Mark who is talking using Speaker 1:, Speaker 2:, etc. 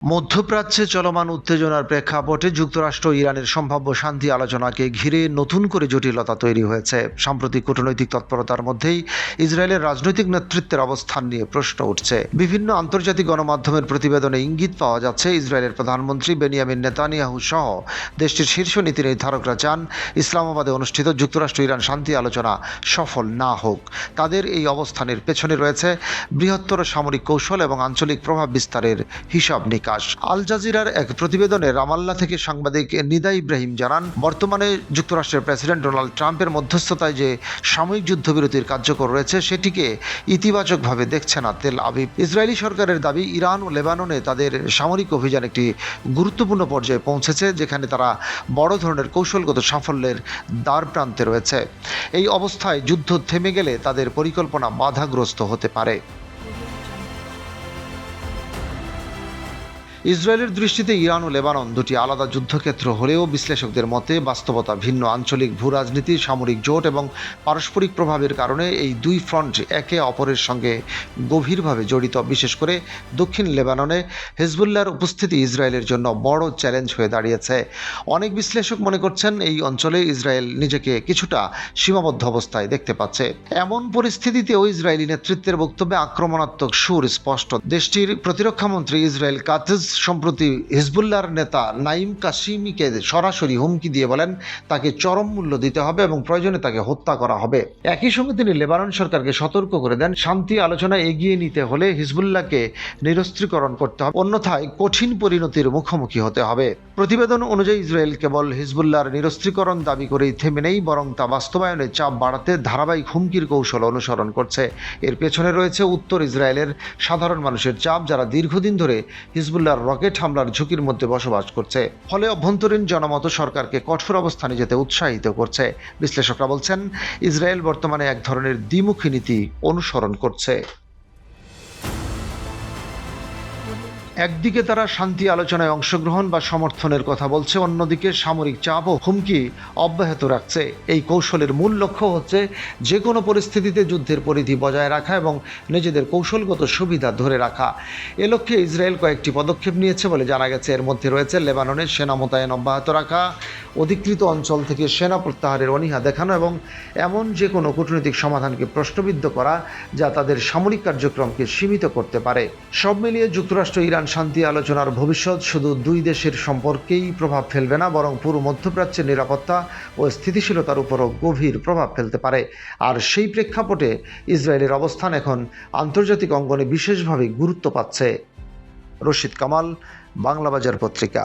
Speaker 1: মধ্যপ্রাচ্যে চলমান উত্তেজনার প্রেক্ষাপটে যুক্তরাষ্ট্র ও ইরানের সম্ভাব্য শান্তি আলোচনাকে ঘিরে নতুন করে জটিলতা তৈরি হয়েছে। সাম্প্রতিক কূটনৈতিক তৎপরতার মধ্যেই ইসরায়েলের রাজনৈতিক নেতৃত্বের অবস্থান নিয়ে প্রশ্ন উঠছে। বিভিন্ন আন্তর্জাতিক গণমাধ্যমের প্রতিবেদনে ইঙ্গিত পাওয়া যাচ্ছে, ইসরায়েলের প্রধানমন্ত্রী বেনিয়ামিন নেতানিয়াহু সহ দেশটির শীর্ষ নীতি নির্ধারকরা চান ইসলামাবাদে অনুষ্ঠিত যুক্তরাষ্ট্র ইরান শান্তি আলোচনা সফল না হোক। তাদের এই অবস্থানের পেছনে রয়েছে বৃহত্তর সামরিক কৌশল এবং আঞ্চলিক প্রভাব বিস্তারের হিসাব নিকাশ। আল জাজিরার এক প্রতিবেদনে রামাল্লা থেকে সাংবাদিক নিদা ইব্রাহিম জানান, বর্তমানে যুক্তরাষ্ট্রের প্রেসিডেন্ট ডোনাল্ড ট্রাম্পের মধ্যস্থতায় যে সাময়িক যুদ্ধবিরতির কার্যকর রয়েছে সেটিকে ইতিবাচকভাবে দেখছে না তেল আবিব। ইসরায়েলি সরকারের দাবি, ইরান ও লেবাননে তাদের সামরিক অভিযান একটি গুরুত্বপূর্ণ পর্যায়ে পৌঁছেছে, যেখানে তারা বড় ধরনের কৌশলগত সাফল্যের দ্বার প্রান্তে রয়েছে। এই অবস্থায় যুদ্ধ থেমে গেলে তাদের পরিকল্পনা বাধাগ্রস্ত হতে পারে। ইসরায়েলের দৃষ্টিতে ইরান ও লেবানন দুটি আলাদা যুদ্ধক্ষেত্র হলেও বিশ্লেষকদের মতে বাস্তবতা ভিন্ন। আঞ্চলিক ভূরাজনীতি, সামরিক জোট এবং পারস্পরিক প্রভাবের কারণে এই দুই ফ্রন্ট একে অপরের সঙ্গে গভীরভাবে জড়িত। বিশেষ করে দক্ষিণ লেবাননে হিজবুল্লাহর উপস্থিতি ইসরায়েলের জন্য বড় চ্যালেঞ্জ হয়ে দাঁড়িয়েছে। অনেক বিশ্লেষক মনে করছেন, এই অঞ্চলে ইসরায়েল নিজেকে কিছুটা সীমাবদ্ধ অবস্থায় দেখতে পাচ্ছে। এমন পরিস্থিতিতেও ইসরায়েলি নেতৃত্বের বক্তব্যে আক্রমণাত্মক সুর স্পষ্ট। দেশটির প্রতিরক্ষামন্ত্রী ইসরায়েল কাতেজ সম্প্রতি হিজবুল্লাহর নেতা নাইম কাসিমিকে সরাসরি হুমকি দিয়ে বলেন, তাকে চরম মূল্য দিতে হবে এবং প্রয়োজনে তাকে হত্যা করা হবে। একই সঙ্গে তিনি লেবানন সরকারকে সতর্ক করে দেন, শান্তি আলোচনা এগিয়ে নিতে হলে হিজবুল্লাহকে নিরস্ত্রীকরণ করতে হবে, অন্যথায় কঠিন পরিণতির মুখোমুখি হতে হবে। প্রতিবেদন অনুযায়ী ইসরায়েল কেবল হিজবুল্লাহর নিরস্ত্রীকরণ দাবি করেই থেমে নেই, বরং তা বাস্তবায়নে চাপ বাড়াতে ধারাবাহিক হুমকির কৌশল অনুসরণ করছে। এর পেছনে রয়েছে উত্তর ইসরায়েলের সাধারণ মানুষের চাপ, যারা দীর্ঘদিন ধরে হিজবুল্লাহর রকেট হামলার ঝুঁকির মধ্যে বসবাস করছে। ফলে অভ্যন্তরীণ জনমত সরকারকে কঠোর অবস্থানে যেতে উৎসাহিত করছে। বিশ্লেষকরা বলছেন, ইসরায়েল বর্তমানে এক ধরনের দ্বিমুখী নীতি অনুসরণ করছে। একদিকে তারা শান্তি আলোচনায় অংশগ্রহণ বা সমর্থনের কথা বলছে, অন্যদিকে সামরিক চাপ ও হুমকি অব্যাহত রাখছে। এই কৌশলের মূল লক্ষ্য হচ্ছে যে কোনো পরিস্থিতিতে যুদ্ধের পরিধি বজায় রাখা এবং নিজেদের কৌশলগত সুবিধা ধরে রাখা। এ লক্ষ্যে ইসরায়েল কয়েকটি পদক্ষেপ নিয়েছে বলে জানা গেছে। এর মধ্যে রয়েছে লেবাননের সেনা মোতায়েন অব্যাহত রাখা, অধিকৃত অঞ্চল থেকে সেনা প্রত্যাহারের অনীহা দেখানো এবং এমন যে কোনো কূটনৈতিক সমাধানকে প্রশ্নবিদ্ধ করা যা তাদের সামরিক কার্যক্রমকে সীমিত করতে পারে। সব মিলিয়ে যুক্তরাষ্ট্র ইরান শান্তি আলোচনার ভবিষ্যৎ শুধু দুই দেশের সম্পর্কেই প্রভাব ফেলবে না, বরং পুরো মধ্যপ্রাচ্যের নিরাপত্তা ও স্থিতিশীলতার উপরও গভীর প্রভাব ফেলতে পারে। আর সেই প্রেক্ষাপটে ইসরায়েলের অবস্থান এখন আন্তর্জাতিক অঙ্গনে বিশেষভাবে গুরুত্ব পাচ্ছে। রশিদ কামাল, বাংলাবাজার পত্রিকা।